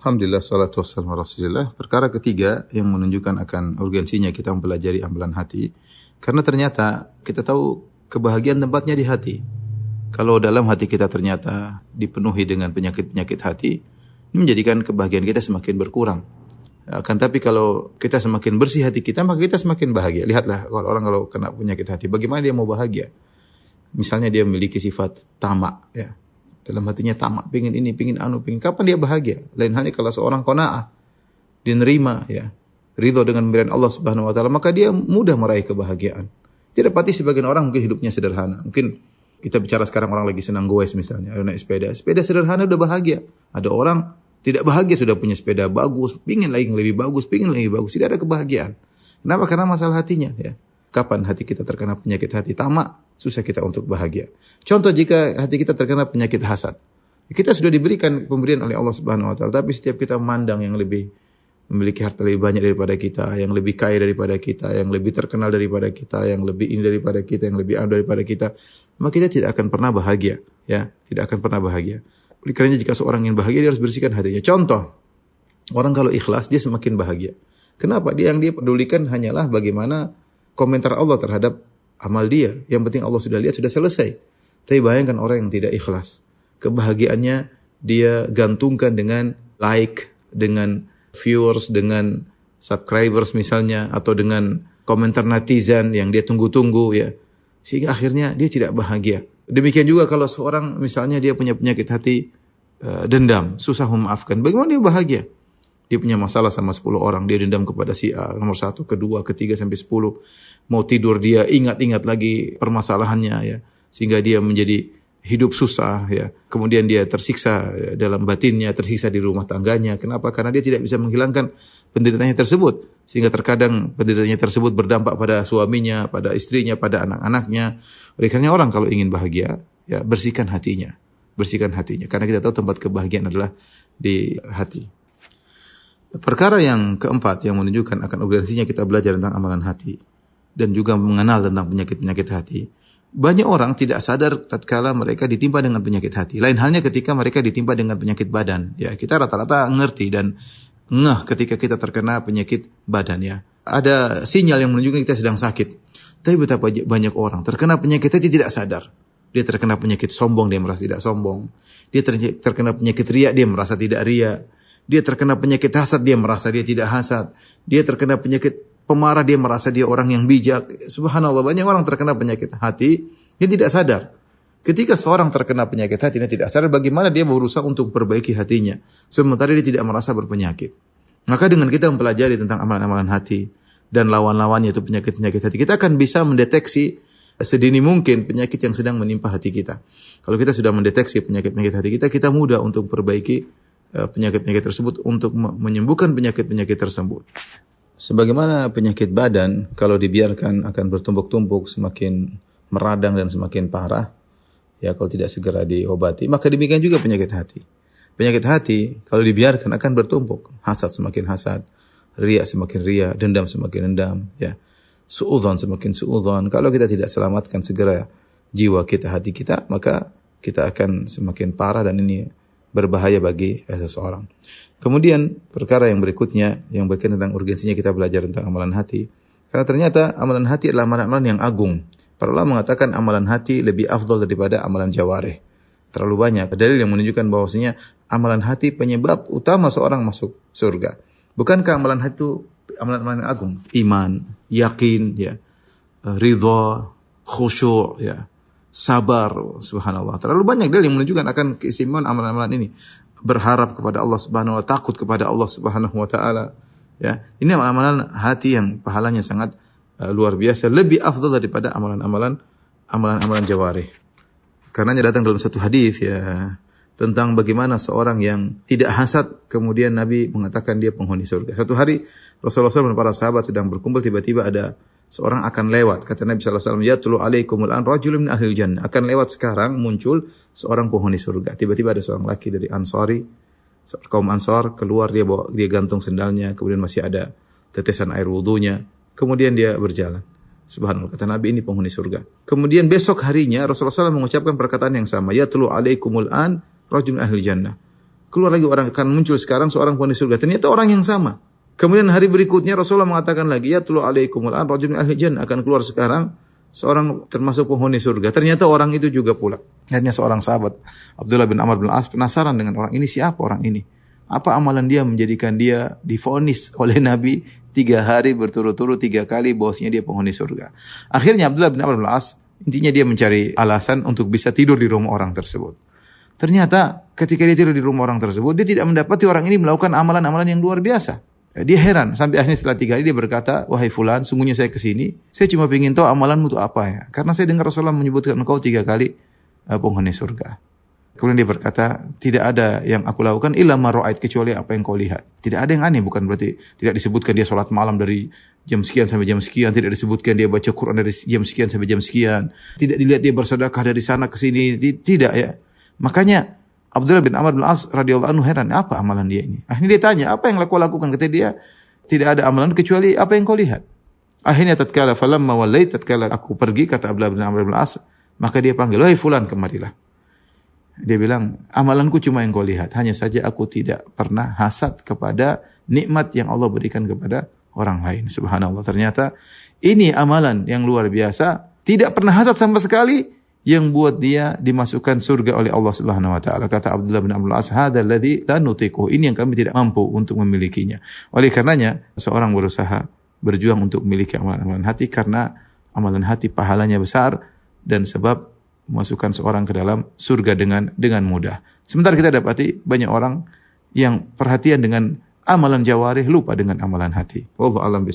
Alhamdulillah, salatu wassalamu ala Rasulillah. Perkara ketiga yang menunjukkan akan urgensinya kita mempelajari amalan hati. Karena ternyata kita tahu kebahagiaan tempatnya di hati. Kalau dalam hati kita ternyata dipenuhi dengan penyakit-penyakit hati, ini menjadikan kebahagiaan kita semakin berkurang. Akan tapi kalau kita semakin bersih hati kita, maka kita semakin bahagia. Lihatlah kalau kena penyakit hati, bagaimana dia mau bahagia? Misalnya dia memiliki sifat tamak, ya. Dalam hatinya tamak, pingin ini, pingin anu, pingin. Kapan dia bahagia? Lain halnya kalau seorang qanaah, dia nerima, ya, ridho dengan pemberian Allah Subhanahu Wa Taala, maka dia mudah meraih kebahagiaan. Tidak pasti sebagian orang mungkin hidupnya sederhana. Mungkin kita bicara sekarang orang lagi senang goes misalnya, ada naik sepeda sederhana udah bahagia. Ada orang tidak bahagia sudah punya sepeda bagus, pingin lagi yang lebih bagus, tidak ada kebahagiaan. Kenapa? Karena masalah hatinya, ya. Kapan hati kita terkena penyakit hati tamak, susah kita untuk bahagia. Contoh jika hati kita terkena penyakit hasad. Kita sudah diberikan pemberian oleh Allah Subhanahu Wa Taala, tapi setiap kita memandang yang lebih memiliki harta lebih banyak daripada kita, yang lebih kaya daripada kita, yang lebih terkenal daripada kita, yang lebih ini daripada kita, yang lebih anu daripada kita, maka kita tidak akan pernah bahagia, ya, tidak akan pernah bahagia. Oleh karena jika seorang ingin bahagia, dia harus bersihkan hatinya. Contoh, orang kalau ikhlas dia semakin bahagia. Kenapa? Yang dia pedulikan hanyalah bagaimana komentar Allah terhadap amal dia. Yang penting Allah sudah lihat, sudah selesai. Tapi bayangkan orang yang tidak ikhlas. Kebahagiaannya dia gantungkan dengan like, dengan viewers, dengan subscribers misalnya, atau dengan komentar netizen yang dia tunggu-tunggu, ya. Sehingga akhirnya dia tidak bahagia. Demikian juga kalau seorang misalnya dia punya penyakit hati dendam, susah memaafkan. Bagaimana dia bahagia? Dia punya masalah sama 10 orang, dia dendam kepada si A, nomor 1, kedua, ketiga, sampai 10. Mau tidur dia ingat-ingat lagi permasalahannya, ya. Sehingga dia menjadi hidup susah, ya. Kemudian dia tersiksa dalam batinnya, tersiksa di rumah tangganya. Kenapa? Karena dia tidak bisa menghilangkan penderitaannya tersebut. Sehingga terkadang penderitaannya tersebut berdampak pada suaminya, pada istrinya, pada anak-anaknya. Oleh karena orang kalau ingin bahagia, ya, bersihkan hatinya. Bersihkan hatinya. Karena kita tahu tempat kebahagiaan adalah di hati. Perkara yang keempat yang menunjukkan akan urgensinya kita belajar tentang amalan hati dan juga mengenal tentang penyakit-penyakit hati. Banyak orang tidak sadar tatkala mereka ditimpa dengan penyakit hati. Lain halnya ketika mereka ditimpa dengan penyakit badan. Ya, kita rata-rata ngerti dan ngeh ketika kita terkena penyakit badan, ya. Ada sinyal yang menunjukkan kita sedang sakit. Tapi betapa banyak orang terkena penyakit hati tidak sadar. Dia terkena penyakit sombong, dia merasa tidak sombong. Dia terkena penyakit riya, dia merasa tidak riya. Dia terkena penyakit hasad, dia merasa dia tidak hasad. Dia terkena penyakit pemarah, dia merasa dia orang yang bijak. Subhanallah, banyak orang terkena penyakit hati, dia tidak sadar. Ketika seorang terkena penyakit hati, dia tidak sadar bagaimana dia berusaha untuk perbaiki hatinya. Sementara dia tidak merasa berpenyakit. Maka dengan kita mempelajari tentang amalan-amalan hati dan lawan-lawannya itu penyakit-penyakit hati, kita akan bisa mendeteksi sedini mungkin penyakit yang sedang menimpa hati kita. Kalau kita sudah mendeteksi penyakit-penyakit hati kita, kita mudah untuk memperbaiki penyakit-penyakit tersebut, untuk menyembuhkan penyakit-penyakit tersebut. Sebagaimana penyakit badan, kalau dibiarkan akan bertumpuk-tumpuk, semakin meradang dan semakin parah, ya, kalau tidak segera diobati. Maka demikian juga penyakit hati. Penyakit hati, kalau dibiarkan akan bertumpuk. Hasad semakin hasad, riya semakin riya, dendam semakin dendam, ya. Suudzon semakin suudzon. Kalau kita tidak selamatkan segera jiwa kita, hati kita, maka kita akan semakin parah dan ini berbahaya bagi seseorang. Kemudian perkara yang berikutnya yang berkaitan tentang urgensinya kita belajar tentang amalan hati. Karena ternyata amalan hati adalah amalan-amalan yang agung. Para ulama mengatakan amalan hati lebih afdal daripada amalan jawarih. Terlalu banyak dalil yang menunjukkan bahwasanya amalan hati penyebab utama seorang masuk surga. Bukankah amalan hati itu amalan-amalan yang agung? Iman, yakin, ya, ridha, khusyuk, ya, sabar, subhanallah. Terlalu banyak dalil yang menunjukkan akan keistimewaan amalan-amalan ini. Berharap kepada Allah Subhanahu wa taala, takut kepada Allah Subhanahu wa taala. Ya, ini amalan-amalan hati yang pahalanya sangat luar biasa, lebih afdal daripada amalan-amalan jawarih. Karenanya datang dalam satu hadis, ya, tentang bagaimana seorang yang tidak hasad, kemudian Nabi mengatakan dia penghuni surga. Satu hari Rasulullah SAW dan para sahabat sedang berkumpul, tiba-tiba ada seorang akan lewat. Kata Nabi SAW, yatlu alaikumul an rajulun min ahlil jannah. Akan lewat sekarang muncul seorang penghuni surga. Tiba-tiba ada seorang laki dari Ansari, kaum Ansar, keluar, dia gantung sendalnya, kemudian masih ada tetesan air wudunya. Kemudian dia berjalan. Subhanallah, kata Nabi, ini penghuni surga. Kemudian besok harinya Rasulullah SAW mengucapkan perkataan yang sama, yatlu alaikumul an rajulun min ahlil jannah. keluar lagi orang, akan muncul sekarang seorang penghuni surga. Ternyata orang yang sama. Kemudian hari berikutnya Rasulullah mengatakan lagi, ya tulu alaikumul an rajulun min ahli jannah, akan keluar sekarang seorang termasuk penghuni surga. Ternyata orang itu juga pula. Akhirnya seorang sahabat Abdullah bin Amr bin As penasaran dengan orang ini, siapa orang ini? Apa amalan dia menjadikan dia divonis oleh Nabi 3 hari berturut-turut 3 kali bahwasanya dia penghuni surga. Akhirnya Abdullah bin Amr bin As, intinya dia mencari alasan untuk bisa tidur di rumah orang tersebut. Ternyata ketika dia tidur di rumah orang tersebut, dia tidak mendapati orang ini melakukan amalan-amalan yang luar biasa. Dia heran, sampai akhirnya setelah 3 hari dia berkata, wahai fulan, sungguhnya saya kesini, saya cuma ingin tahu amalanmu itu apa ya. Karena saya dengar Rasulullah menyebutkan engkau 3 kali penghuni surga. Kemudian dia berkata, tidak ada yang aku lakukan illa ma ra'ait, kecuali apa yang kau lihat. Tidak ada yang aneh, bukan berarti tidak disebutkan dia sholat malam dari jam sekian sampai jam sekian, tidak disebutkan dia baca Quran dari jam sekian sampai jam sekian, tidak dilihat dia bersedekah dari sana ke sini, tidak ya. Makanya Abdullah bin Amr bin As radhiyallahu anhu heran, apa amalan dia ini? Akhirnya dia tanya, apa yang kau lakukan? Kata dia, tidak ada amalan kecuali apa yang kau lihat. Akhirnya tatkala falamma wallait, tatkala aku pergi, kata Abdullah bin Amr bin As, maka dia panggil, wahai fulan, kemarilah. Dia bilang, amalanku cuma yang kau lihat. Hanya saja aku tidak pernah hasad kepada nikmat yang Allah berikan kepada orang lain. Subhanallah. Ternyata ini amalan yang luar biasa. Tidak pernah hasad sama sekali, yang buat dia dimasukkan surga oleh Allah Subhanahu wa taala. Kata Abdullah bin Amr al-As, hadzal ladzi la nutiquhu. Ini yang kami tidak mampu untuk memilikinya. Oleh karenanya, seorang berusaha berjuang untuk memiliki amalan-amalan hati, karena amalan hati pahalanya besar dan sebab memasukkan seorang ke dalam surga dengan mudah. Sementara kita dapati banyak orang yang perhatian dengan amalan jawarih, lupa dengan amalan hati. Wallahu a'lam bishawab.